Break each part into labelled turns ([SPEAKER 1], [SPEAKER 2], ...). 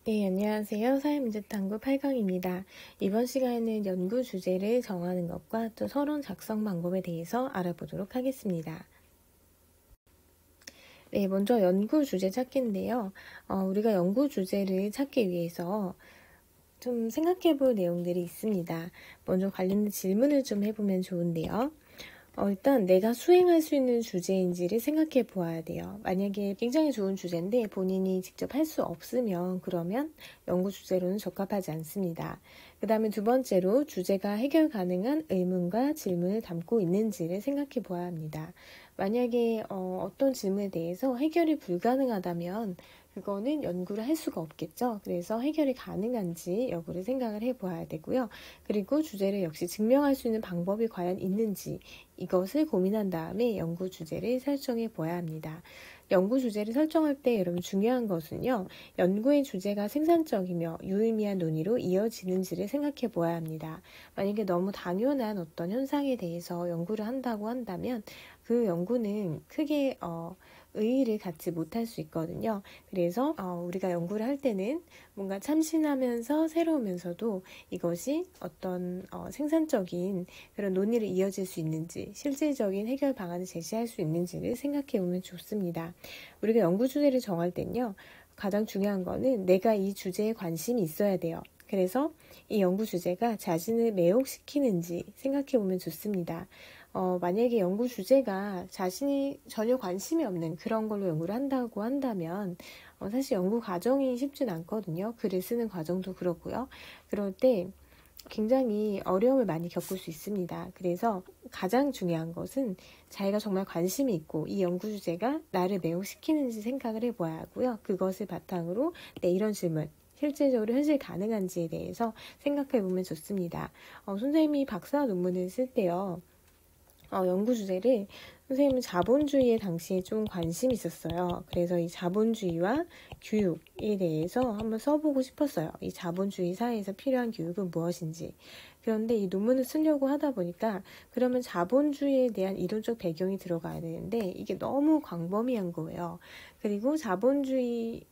[SPEAKER 1] 네, 안녕하세요. 사회문제탐구 8강입니다. 이번 시간에는 연구 주제를 정하는 것과 또 서론 작성 방법에 대해서 알아보도록 하겠습니다. 네, 먼저 연구 주제 찾기인데요. 우리가 연구 주제를 찾기 위해서 좀 생각해 볼 내용들이 있습니다. 먼저 관련된 질문을 좀 해보면 좋은데요. 일단 내가 수행할 수 있는 주제인지를 생각해 보아야 돼요. 만약에 굉장히 좋은 주제인데 본인이 직접 할 수 없으면 그러면 연구 주제로는 적합하지 않습니다. 그 다음에 두 번째로 주제가 해결 가능한 의문과 질문을 담고 있는지를 생각해 보아야 합니다. 만약에 어떤 질문에 대해서 해결이 불가능하다면 그거는 연구를 할 수가 없겠죠. 그래서 해결이 가능한지 여부를 생각을 해보아야 되고요. 그리고 주제를 역시 증명할 수 있는 방법이 과연 있는지 이것을 고민한 다음에 연구 주제를 설정해 보아야 합니다. 연구 주제를 설정할 때 여러분 중요한 것은요. 연구의 주제가 생산적이며 유의미한 논의로 이어지는지를 생각해 보아야 합니다. 만약에 너무 당연한 어떤 현상에 대해서 연구를 한다고 한다면 그 연구는 크게 의의를 갖지 못할 수 있거든요. 그래서 우리가 연구를 할 때는 뭔가 참신하면서 새로우면서도 이것이 어떤 생산적인 그런 논의를 이어질 수 있는지 실질적인 해결 방안을 제시할 수 있는지를 생각해 보면 좋습니다. 우리가 연구 주제를 정할 때는요. 가장 중요한 거는 내가 이 주제에 관심이 있어야 돼요. 그래서 이 연구 주제가 자신을 매혹시키는지 생각해 보면 좋습니다. 만약에 연구 주제가 자신이 전혀 관심이 없는 그런 걸로 연구를 한다고 한다면 사실 연구 과정이 쉽진 않거든요. 글을 쓰는 과정도 그렇고요. 그럴 때 굉장히 어려움을 많이 겪을 수 있습니다. 그래서 가장 중요한 것은 자기가 정말 관심이 있고 이 연구 주제가 나를 매혹시키는지 생각을 해봐야 하고요. 그것을 바탕으로 이런 질문 실질적으로 현실 가능한지에 대해서 생각해 보면 좋습니다. 선생님이 박사 논문을 쓸 때요. 연구 주제를 선생님은 자본주의에 당시에 좀 관심이 있었어요. 그래서 이 자본주의와 교육에 대해서 한번 써보고 싶었어요. 이 자본주의 사회에서 필요한 교육은 무엇인지. 그런데 이 논문을 쓰려고 하다 보니까 그러면 자본주의에 대한 이론적 배경이 들어가야 되는데 이게 너무 광범위한 거예요. 그리고 자본주의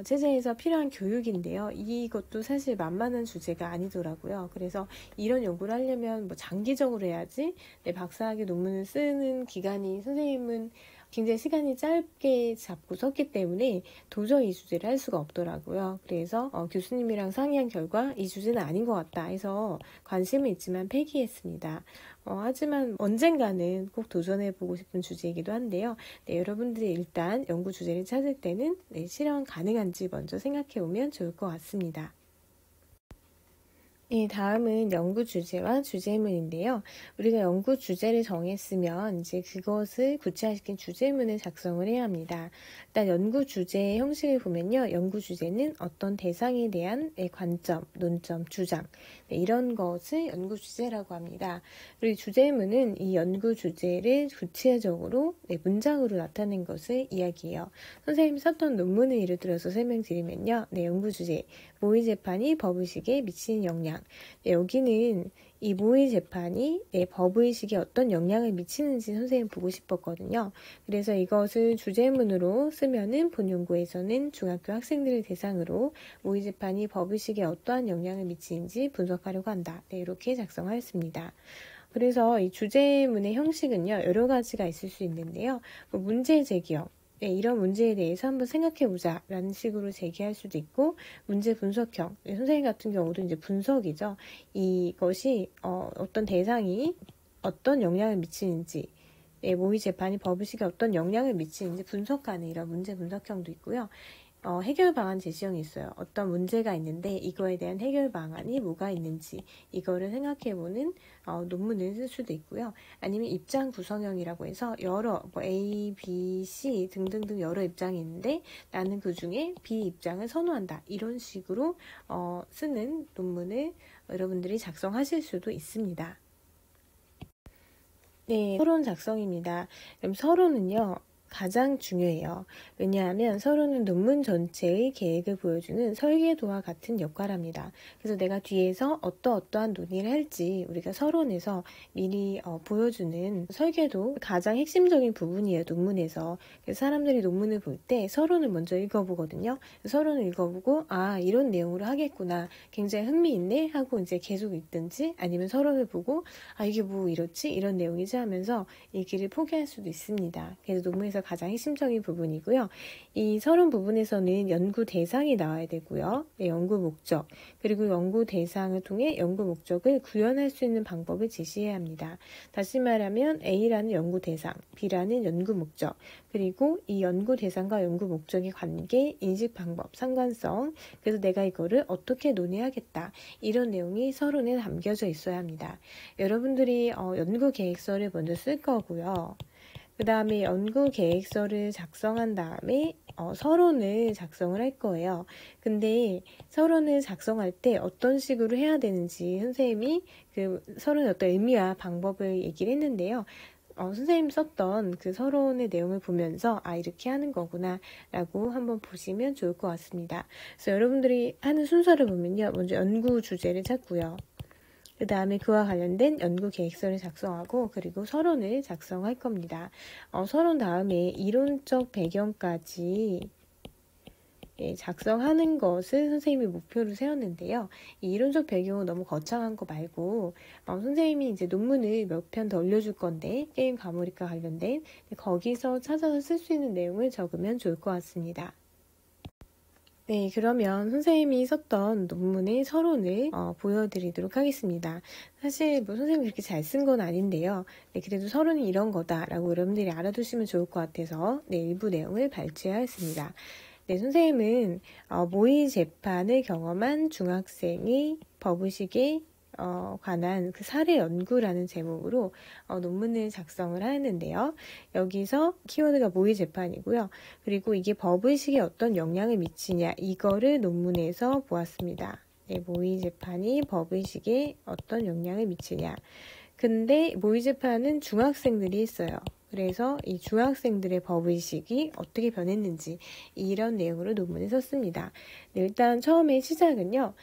[SPEAKER 1] 체제에서 필요한 교육인데요. 이것도 사실 만만한 주제가 아니더라고요. 그래서 이런 연구를 하려면 뭐 장기적으로 해야지 내 박사학위 논문을 쓰는 기간이 선생님은 굉장히 시간이 짧게 잡고 썼기 때문에 도저히 이 주제를 할 수가 없더라고요. 그래서 교수님이랑 상의한 결과 이 주제는 아닌 것 같다 해서 관심은 있지만 폐기했습니다. 하지만 언젠가는 꼭 도전해보고 싶은 주제이기도 한데요. 여러분들이 일단 연구 주제를 찾을 때는 실현 가능한지 먼저 생각해보면 좋을 것 같습니다. 네, 다음은 연구 주제와 주제문인데요. 우리가 연구 주제를 정했으면 이제 그것을 구체화시킨 주제문을 작성을 해야 합니다. 일단 연구 주제의 형식을 보면요. 연구 주제는 어떤 대상에 대한 관점, 논점, 주장 이런 것을 연구 주제라고 합니다. 그리고 주제문은 이 연구 주제를 구체적으로 문장으로 나타낸 것을 이야기해요. 선생님이 썼던 논문을 예를 들어서 설명드리면요. 연구 주제, 모의 재판이 법의식에 미치는 영향. 여기는 이 모의 재판이 법의식에 어떤 영향을 미치는지 선생님 보고 싶었거든요. 그래서 이것을 주제문으로 쓰면은 본 연구에서는 중학교 학생들을 대상으로 모의 재판이 법의식에 어떠한 영향을 미치는지 분석하려고 한다. 이렇게 작성하였습니다. 그래서 이 주제문의 형식은요, 여러 가지가 있을 수 있는데요. 문제 제기형. 이런 문제에 대해서 한번 생각해보자 라는 식으로 제기할 수도 있고 문제 분석형, 선생님 같은 경우도 이제 분석이죠. 이것이 어떤 대상이 어떤 영향을 미치는지 모의 재판이 법의식에 어떤 영향을 미치는지 분석하는 이런 문제 분석형도 있고요. 해결 방안 제시형이 있어요. 어떤 문제가 있는데 이거에 대한 해결 방안이 뭐가 있는지 이거를 생각해보는 논문을 쓸 수도 있고요. 아니면 입장 구성형이라고 해서 여러 A, B, C 등등등 여러 입장이 있는데 나는 그 중에 B 입장을 선호한다. 이런 식으로 쓰는 논문을 여러분들이 작성하실 수도 있습니다. 네, 서론 작성입니다. 그럼 서론은요. 가장 중요해요. 왜냐하면 서론은 논문 전체의 계획을 보여주는 설계도와 같은 역할을 합니다. 그래서 내가 뒤에서 어떠한 논의를 할지 우리가 서론에서 미리 보여주는 설계도 가장 핵심적인 부분이에요. 논문에서. 그래서 사람들이 논문을 볼 때 서론을 먼저 읽어보거든요. 서론을 읽어보고 이런 내용으로 하겠구나. 굉장히 흥미있네 하고 이제 계속 읽든지 아니면 서론을 보고 이게 뭐 이렇지? 이런 내용이지 하면서 이 길을 포기할 수도 있습니다. 그래서 논문에서 가장 핵심적인 부분이고요. 이 서론 부분에서는 연구 대상이 나와야 되고요. 네, 연구 목적, 그리고 연구 대상을 통해 연구 목적을 구현할 수 있는 방법을 제시해야 합니다. 다시 말하면 A라는 연구 대상, B라는 연구 목적, 그리고 이 연구 대상과 연구 목적의 관계, 인식 방법, 상관성, 그래서 내가 이거를 어떻게 논의하겠다. 이런 내용이 서론에 담겨져 있어야 합니다. 여러분들이 연구 계획서를 먼저 쓸 거고요. 그 다음에 연구 계획서를 작성한 다음에 서론을 작성을 할 거예요. 근데 서론을 작성할 때 어떤 식으로 해야 되는지 선생님이 그 서론의 어떤 의미와 방법을 얘기를 했는데요. 선생님 썼던 그 서론의 내용을 보면서 이렇게 하는 거구나 라고 한번 보시면 좋을 것 같습니다. 그래서 여러분들이 하는 순서를 보면요. 먼저 연구 주제를 찾고요. 그 다음에 그와 관련된 연구 계획서를 작성하고 그리고 서론을 작성할 겁니다. 서론 다음에 이론적 배경까지 작성하는 것을 선생님이 목표로 세웠는데요. 이 이론적 배경은 너무 거창한 거 말고 선생님이 이제 논문을 몇 편 더 올려줄 건데 게임 과몰입과 관련된 거기서 찾아서 쓸 수 있는 내용을 적으면 좋을 것 같습니다. 네, 그러면 선생님이 썼던 논문의 서론을 보여드리도록 하겠습니다. 사실 뭐 선생님이 그렇게 잘 쓴 건 아닌데요. 네, 그래도 서론이 이런 거다라고 여러분들이 알아두시면 좋을 것 같아서 일부 내용을 발췌하였습니다. 네, 선생님은 모의 재판을 경험한 중학생의 법의식에 관한 그 사례 연구라는 제목으로 논문을 작성을 하였는데요. 여기서 키워드가 모의 재판이고요. 그리고 이게 법의식에 어떤 영향을 미치냐 이거를 논문에서 보았습니다. 네, 모의 재판이 법의식에 어떤 영향을 미치냐. 근데 모의 재판은 중학생들이 했어요. 그래서 이 중학생들의 법의식이 어떻게 변했는지 이런 내용으로 논문을 썼습니다. 네, 일단 처음에 시작은요.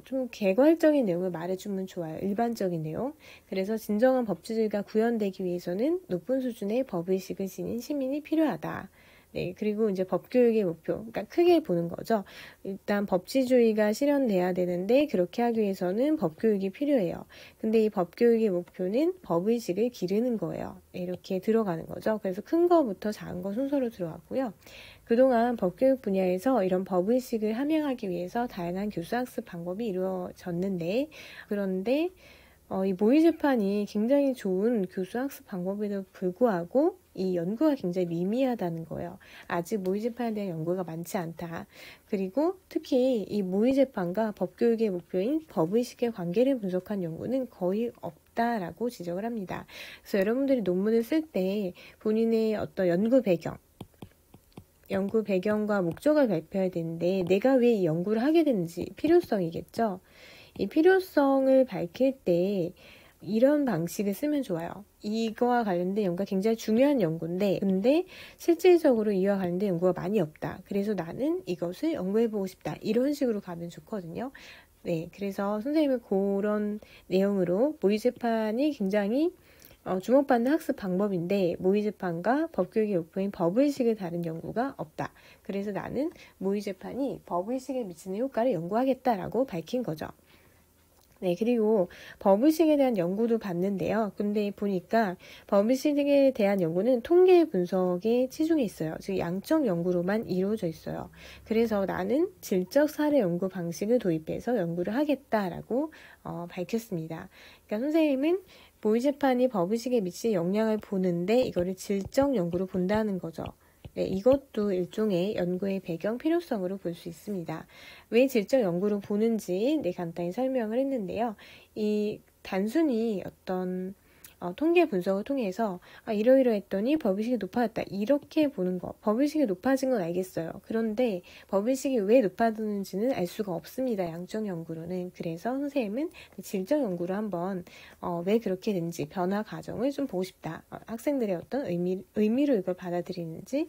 [SPEAKER 1] 좀 개괄적인 내용을 말해주면 좋아요. 일반적인 내용. 그래서 진정한 법치주의가 구현되기 위해서는 높은 수준의 법의식을 지닌 시민이 필요하다. 네, 그리고 이제 법교육의 목표, 그러니까 크게 보는 거죠. 일단 법치주의가 실현돼야 되는데 그렇게 하기 위해서는 법교육이 필요해요. 근데 이 법교육의 목표는 법의식을 기르는 거예요. 네, 이렇게 들어가는 거죠. 그래서 큰 거부터 작은 거 순서로 들어갔고요. 그동안 법교육 분야에서 이런 법의식을 함양하기 위해서 다양한 교수학습 방법이 이루어졌는데 그런데 이 모의재판이 굉장히 좋은 교수학습 방법에도 불구하고 이 연구가 굉장히 미미하다는 거예요. 아직 모의재판에 대한 연구가 많지 않다. 그리고 특히 이 모의재판과 법교육의 목표인 법의식의 관계를 분석한 연구는 거의 없다라고 지적을 합니다. 그래서 여러분들이 논문을 쓸 때 본인의 어떤 연구 배경과 목적을 발표해야 되는데 내가 왜 이 연구를 하게 되는지 필요성이겠죠. 이 필요성을 밝힐 때 이런 방식을 쓰면 좋아요. 이거와 관련된 연구가 굉장히 중요한 연구인데 근데 실질적으로 이와 관련된 연구가 많이 없다. 그래서 나는 이것을 연구해보고 싶다. 이런 식으로 가면 좋거든요. 네, 그래서 선생님은 그런 내용으로 모의재판이 굉장히 주목받는 학습 방법인데 모의재판과 법교육의 목표인 법의식을 다룬 연구가 없다. 그래서 나는 모의재판이 법의식에 미치는 효과를 연구하겠다라고 밝힌 거죠. 네, 그리고 법의식에 대한 연구도 봤는데요. 근데 보니까 법의식에 대한 연구는 통계 분석에 치중해 있어요. 즉 양적 연구로만 이루어져 있어요. 그래서 나는 질적 사례 연구 방식을 도입해서 연구를 하겠다라고 밝혔습니다. 그러니까 선생님은 모의재판이 법의식에 미치는 영향을 보는데 이거를 질적 연구로 본다는 거죠. 네, 이것도 일종의 연구의 배경 필요성으로 볼 수 있습니다. 왜 질적 연구로 보는지 간단히 설명을 했는데요. 이 단순히 어떤 통계 분석을 통해서 이러이러했더니 버블식이 높아졌다. 이렇게 보는 거. 버블식이 높아진 건 알겠어요. 그런데 버블식이 왜 높아졌는지는 알 수가 없습니다. 양적 연구로는. 그래서 선생님은 질적 연구로 한번 왜 그렇게 된지 변화 과정을 좀 보고 싶다. 학생들의 어떤 의미로 이걸 받아들이는지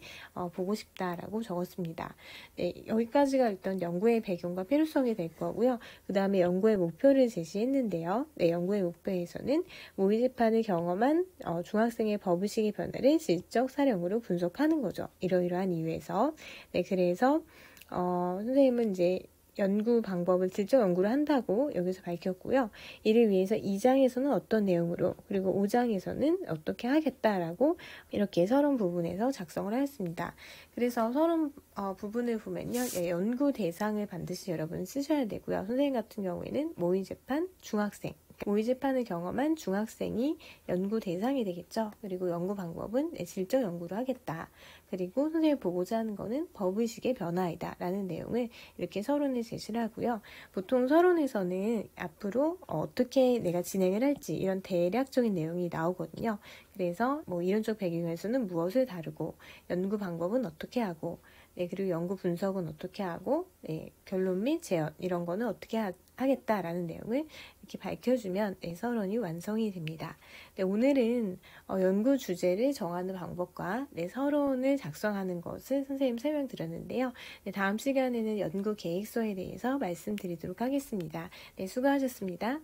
[SPEAKER 1] 보고 싶다라고 적었습니다. 네, 여기까지가 일단 연구의 배경과 필요성이 될 거고요. 그 다음에 연구의 목표를 제시했는데요. 네, 연구의 목표에서는 모의 재판을 경험한 중학생의 버블식의 변화를 질적 사령으로 분석하는 거죠. 이러이러한 이유에서. 네, 그래서 선생님은 이제 연구 방법을 질적 연구를 한다고 여기서 밝혔고요. 이를 위해서 2장에서는 어떤 내용으로 그리고 5장에서는 어떻게 하겠다라고 이렇게 서론 부분에서 작성을 하였습니다. 그래서 서론 부분을 보면요. 연구 대상을 반드시 여러분 쓰셔야 되고요. 선생님 같은 경우에는 모의재판 중학생 모의재판을 경험한 중학생이 연구 대상이 되겠죠. 그리고 연구 방법은 질적 연구를 하겠다. 그리고 선생님이 보고자 하는 거는 법의식의 변화이다 라는 내용을 이렇게 서론을 제시를 하고요. 보통 서론에서는 앞으로 어떻게 내가 진행을 할지 이런 대략적인 내용이 나오거든요. 그래서 뭐 이론적 배경에서는 무엇을 다루고 연구 방법은 어떻게 하고 그리고 연구 분석은 어떻게 하고 결론 및 제언 이런 거는 어떻게 하겠다라는 내용을 이렇게 밝혀주면 서론이 완성이 됩니다. 오늘은 연구 주제를 정하는 방법과 서론을 작성하는 것을 선생님 설명드렸는데요. 다음 시간에는 연구 계획서에 대해서 말씀드리도록 하겠습니다. 수고하셨습니다.